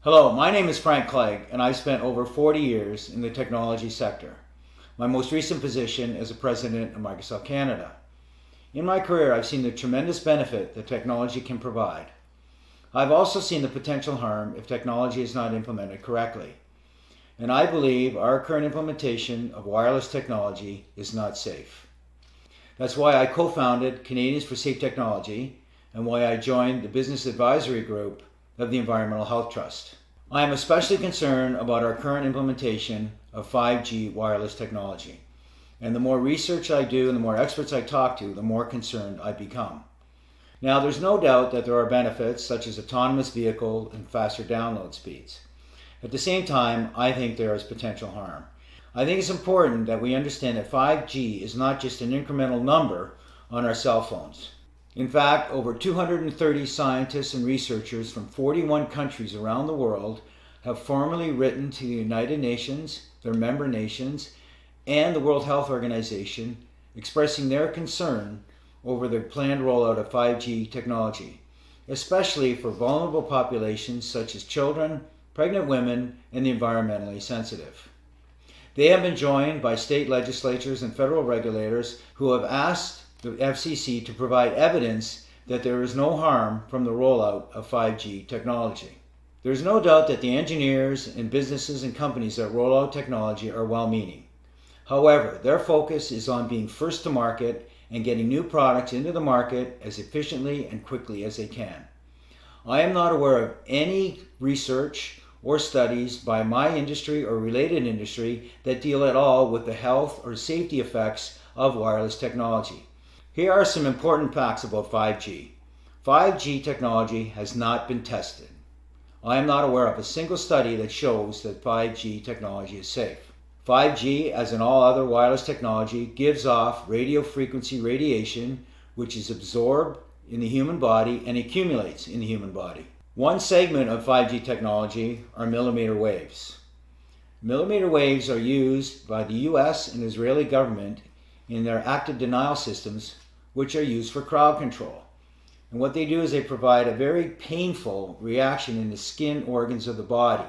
Hello, my name is Frank Clegg, and I've spent over 40 years in the technology sector. My most recent position is as president of Microsoft Canada. In my career, I've seen the tremendous benefit that technology can provide. I've also seen the potential harm if technology is not implemented correctly. And I believe our current implementation of wireless technology is not safe. That's why I co-founded Canadians for Safe Technology and why I joined the business advisory group of the Environmental Health Trust. I am especially concerned about our current implementation of 5G wireless technology. And the more research I do and the more experts I talk to, the more concerned I become. Now, there's no doubt that there are benefits such as autonomous vehicle and faster download speeds. At the same time, I think there is potential harm. I think it's important that we understand that 5G is not just an incremental number on our cell phones. In fact, over 230 scientists and researchers from 41 countries around the world have formally written to the United Nations, their member nations, and the World Health Organization expressing their concern over the planned rollout of 5G technology, especially for vulnerable populations such as children, pregnant women, and the environmentally sensitive. They have been joined by state legislatures and federal regulators who have asked the FCC to provide evidence that there is no harm from the rollout of 5G technology. There is no doubt that the engineers and businesses and companies that roll out technology are well-meaning. However, their focus is on being first to market and getting new products into the market as efficiently and quickly as they can. I am not aware of any research or studies by my industry or related industry that deal at all with the health or safety effects of wireless technology. Here are some important facts about 5G. 5G technology has not been tested. I am not aware of a single study that shows that 5G technology is safe. 5G, as in all other wireless technology, gives off radio frequency radiation, which is absorbed in the human body and accumulates in the human body. One segment of 5G technology are millimeter waves. Millimeter waves are used by the US and Israeli government in their active denial systems, which are used for crowd control. And what they do is they provide a very painful reaction in the skin organs of the body.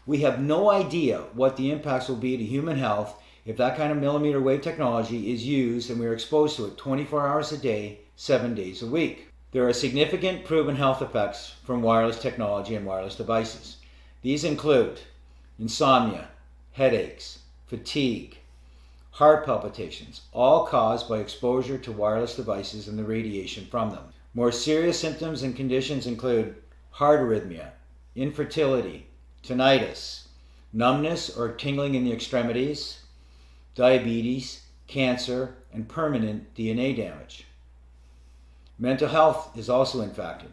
We have no idea what the impacts will be to human health if that kind of millimeter wave technology is used and we are exposed to it 24 hours a day, 7 days a week. There are significant proven health effects from wireless technology and wireless devices. These include insomnia, headaches, fatigue, heart palpitations, all caused by exposure to wireless devices and the radiation from them. More serious symptoms and conditions include heart arrhythmia, infertility, tinnitus, numbness or tingling in the extremities, diabetes, cancer, and permanent DNA damage. Mental health is also impacted,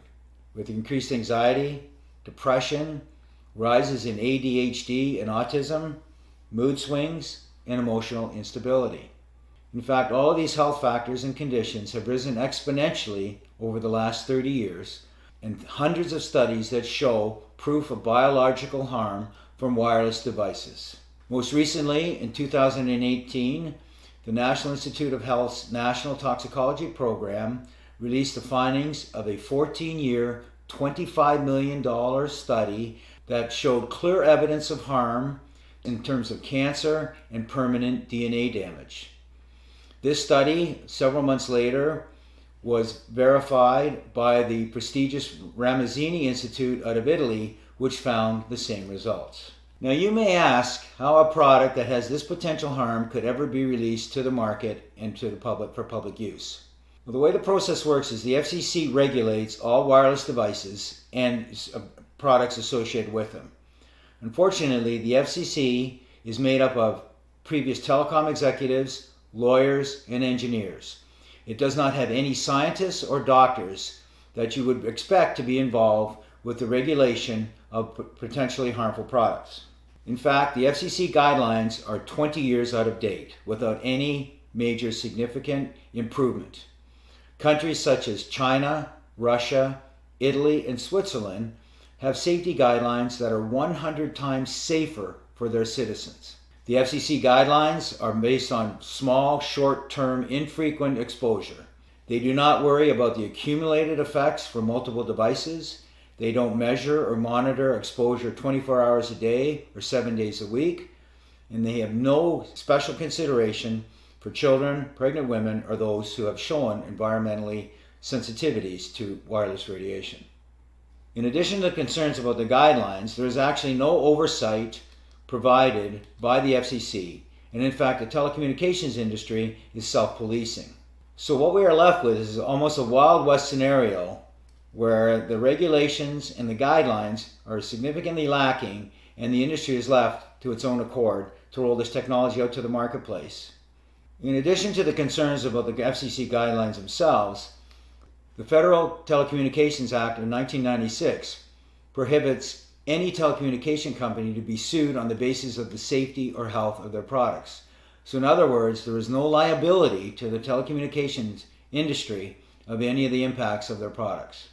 with increased anxiety, depression, rises in ADHD and autism, mood swings, and emotional instability. In fact, all of these health factors and conditions have risen exponentially over the last 30 years, and hundreds of studies that show proof of biological harm from wireless devices. Most recently, in 2018, the National Institute of Health's National Toxicology Program released the findings of a 14-year, $25 million study that showed clear evidence of harm in terms of cancer and permanent DNA damage. This study, several months later, was verified by the prestigious Ramazzini Institute out of Italy, which found the same results. Now you may ask how a product that has this potential harm could ever be released to the market and to the public for public use. Well, the way the process works is the FCC regulates all wireless devices and products associated with them. Unfortunately, the FCC is made up of previous telecom executives, lawyers, and engineers. It does not have any scientists or doctors that you would expect to be involved with the regulation of potentially harmful products. In fact, the FCC guidelines are 20 years out of date without any major significant improvement. Countries such as China, Russia, Italy, and Switzerland have safety guidelines that are 100 times safer for their citizens. The FCC guidelines are based on small, short-term, infrequent exposure. They do not worry about the accumulated effects for multiple devices. They don't measure or monitor exposure 24 hours a day or 7 days a week. And they have no special consideration for children, pregnant women, or those who have shown environmentally sensitivities to wireless radiation. In addition to the concerns about the guidelines, there is actually no oversight provided by the FCC, and in fact the telecommunications industry is self-policing. So what we are left with is almost a Wild West scenario where the regulations and the guidelines are significantly lacking and the industry is left to its own accord to roll this technology out to the marketplace. In addition to the concerns about the FCC guidelines themselves, the Federal Telecommunications Act of 1996 prohibits any telecommunication company to be sued on the basis of the safety or health of their products. So in other words, there is no liability to the telecommunications industry of any of the impacts of their products.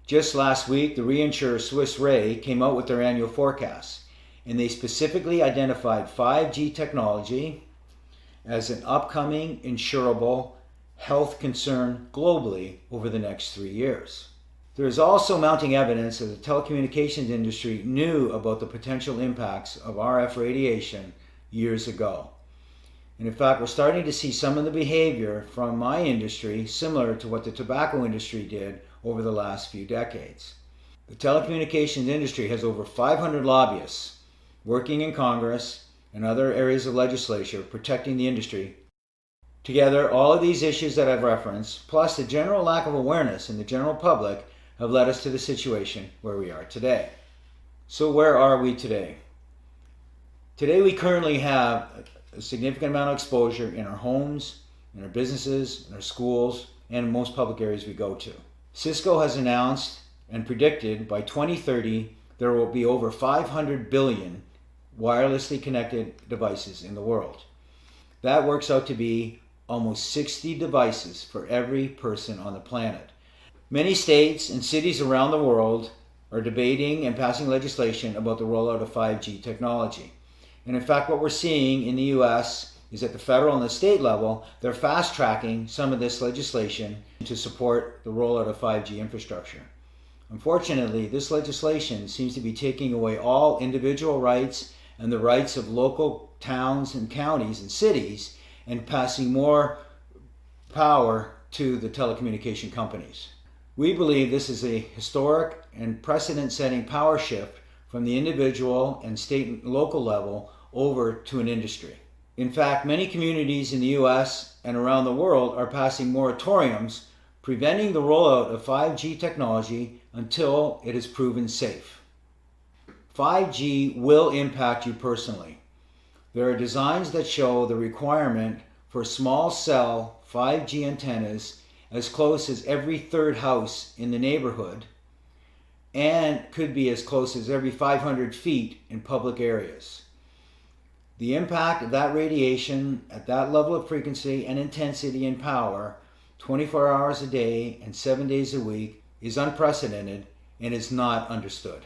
Just last week, the reinsurer Swiss Re came out with their annual forecasts, and they specifically identified 5G technology as an upcoming insurable health concern globally over the next 3 years. There is also mounting evidence that the telecommunications industry knew about the potential impacts of RF radiation years ago. And in fact, we're starting to see some of the behavior from my industry similar to what the tobacco industry did over the last few decades. The telecommunications industry has over 500 lobbyists working in Congress and other areas of legislature protecting the industry. Together, all of these issues that I've referenced, plus the general lack of awareness in the general public, have led us to the situation where we are today. So where are we today? Today we currently have a significant amount of exposure in our homes, in our businesses, in our schools, and in most public areas we go to. Cisco has announced and predicted by 2030 there will be over 500 billion wirelessly connected devices in the world. That works out to be almost 60 devices for every person on the planet. Many states and cities around the world are debating and passing legislation about the rollout of 5G technology. And in fact, what we're seeing in the US is at the federal and the state level, they're fast-tracking some of this legislation to support the rollout of 5G infrastructure. Unfortunately, this legislation seems to be taking away all individual rights and the rights of local towns and counties and cities and passing more power to the telecommunication companies. We believe this is a historic and precedent-setting power shift from the individual and state and local level over to an industry. In fact, many communities in the US and around the world are passing moratoriums preventing the rollout of 5G technology until it is proven safe. 5G will impact you personally. There are designs that show the requirement for small cell 5G antennas as close as every third house in the neighborhood and could be as close as every 500 feet in public areas. The impact of that radiation at that level of frequency and intensity and power 24 hours a day and 7 days a week is unprecedented and is not understood.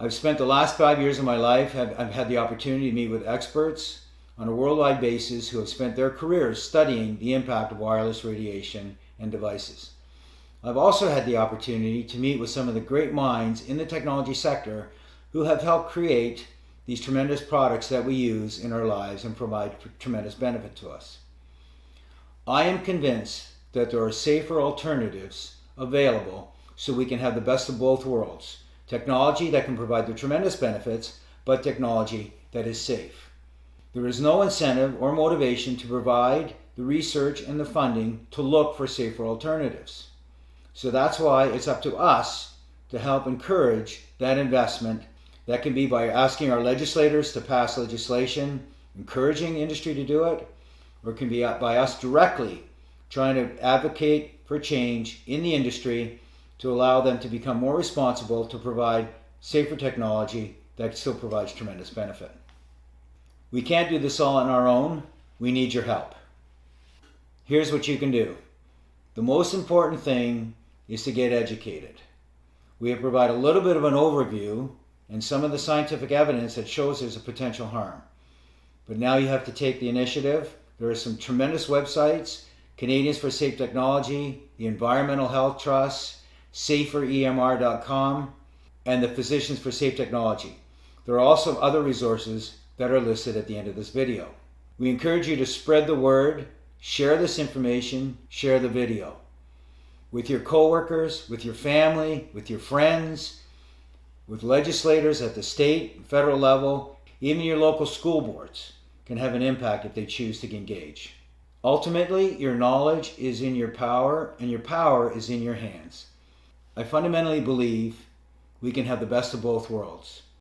I've spent the last 5 years of my life, I've had the opportunity to meet with experts on a worldwide basis who have spent their careers studying the impact of wireless radiation and devices. I've also had the opportunity to meet with some of the great minds in the technology sector who have helped create these tremendous products that we use in our lives and provide tremendous benefit to us. I am convinced that there are safer alternatives available so we can have the best of both worlds. Technology that can provide the tremendous benefits, but technology that is safe. There is no incentive or motivation to provide the research and the funding to look for safer alternatives. So that's why it's up to us to help encourage that investment. That can be by asking our legislators to pass legislation, encouraging industry to do it, or it can be by us directly trying to advocate for change in the industry to allow them to become more responsible to provide safer technology that still provides tremendous benefit. We can't do this all on our own. We need your help. Here's what you can do. The most important thing is to get educated. We have provided a little bit of an overview and some of the scientific evidence that shows there's a potential harm. But now you have to take the initiative. There are some tremendous websites, Canadians for Safe Technology, the Environmental Health Trust, saferemr.com, and the Physicians for Safe Technology. There are also other resources that are listed at the end of this video. We encourage you to spread the word, share this information, share the video with your coworkers, with your family, with your friends, with legislators at the state and federal level. Even your local school boards can have an impact if they choose to engage. Ultimately, your knowledge is in your power, and your power is in your hands. I fundamentally believe we can have the best of both worlds.